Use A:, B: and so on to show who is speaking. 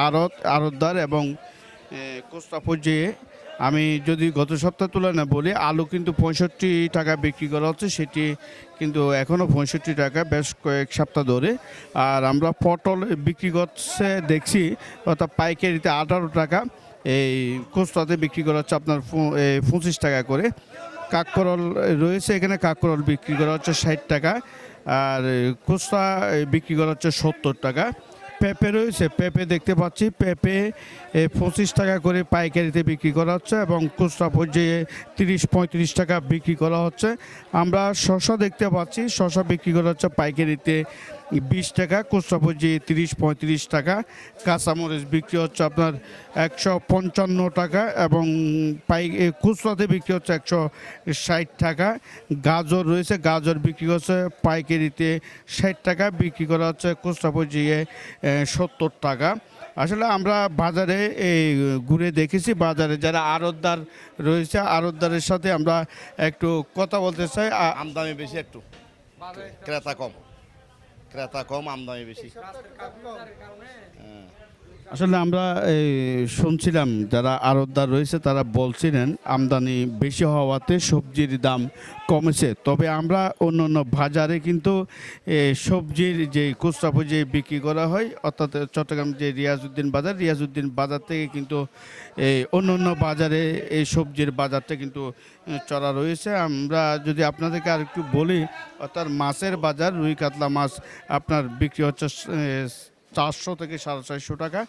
A: আড়তদার এবং খুচরা পর্যায়ে আমি যদি গত সপ্তাহ তুলনায় বলি, আলু কিন্তু 65 টাকা বিক্রি করা হচ্ছে, সেটি কিন্তু এখনও 65 টাকা বেশ কয়েক সপ্তাহ ধরে। আর আমরা পটল বিক্রি করছে দেখছি, অর্থাৎ পাইকারিতে 18 টাকা, এই খুচরাতে বিক্রি করা হচ্ছে আপনার 25 টাকা করে। কাকরল রয়েছে এখানে, কাকরল বিক্রি করা হচ্ছে 60 টাকা, আর খুচরা বিক্রি করা হচ্ছে 70 টাকা। পেঁপে রয়েছে, পেঁপে দেখতে পাচ্ছি, পেঁপে 25 টাকা করে পাইকারিতে বিক্রি করা হচ্ছে এবং খুচরা পর্যায়ে 30-35 টাকা বিক্রি করা হচ্ছে। আমরা শসা দেখতে পাচ্ছি, শসা বিক্রি করা হচ্ছে পাইকারিতে 20 টাকা, খুচরা পর্যায়ে 30-35 টাকা। কাঁচামরিচ বিক্রি হচ্ছে আপনার 155 টাকা এবং খুচরাতে বিক্রি হচ্ছে 160 টাকা। গাজর রয়েছে, গাজর বিক্রি হচ্ছে পাইকারিতে 60 টাকা, বিক্রি করা হচ্ছে খুচরা পর্যায়ে 70 টাকা। আসলে আমরা বাজারে ঘুরে দেখেছি, বাজারে যারা আড়তদার রয়েছে, আড়তদারের সাথে আমরা একটু কথা বলতে চাই।
B: আমদানি বেশি, একটু ক্রেতা কম, আমদানি বেশি।
A: আসলে আমরা শুনছিলাম যারা আড়তদার রয়েছে তারা বলছিলেন আমদানি বেশি হওয়াতে সবজির দাম কমেছে। তবে আমরা অন্য অন্য বাজারে কিন্তু সবজির যে খুচরা পর্যায়ে বিক্রি করা হয়, অর্থাৎ চট্টগ্রাম যে রিয়াজউদ্দিন বাজার থেকে কিন্তু অন্য অন্য বাজারে এই সবজির বাজারটা কিন্তু চড়া রয়েছে। আমরা যদি আপনাদেরকে আর একটু বলি, অর্থাৎ মাছের বাজার, রুই কাতলা মাছ আপনার বিক্রি হচ্ছে 400 থেকে 450 টাকা,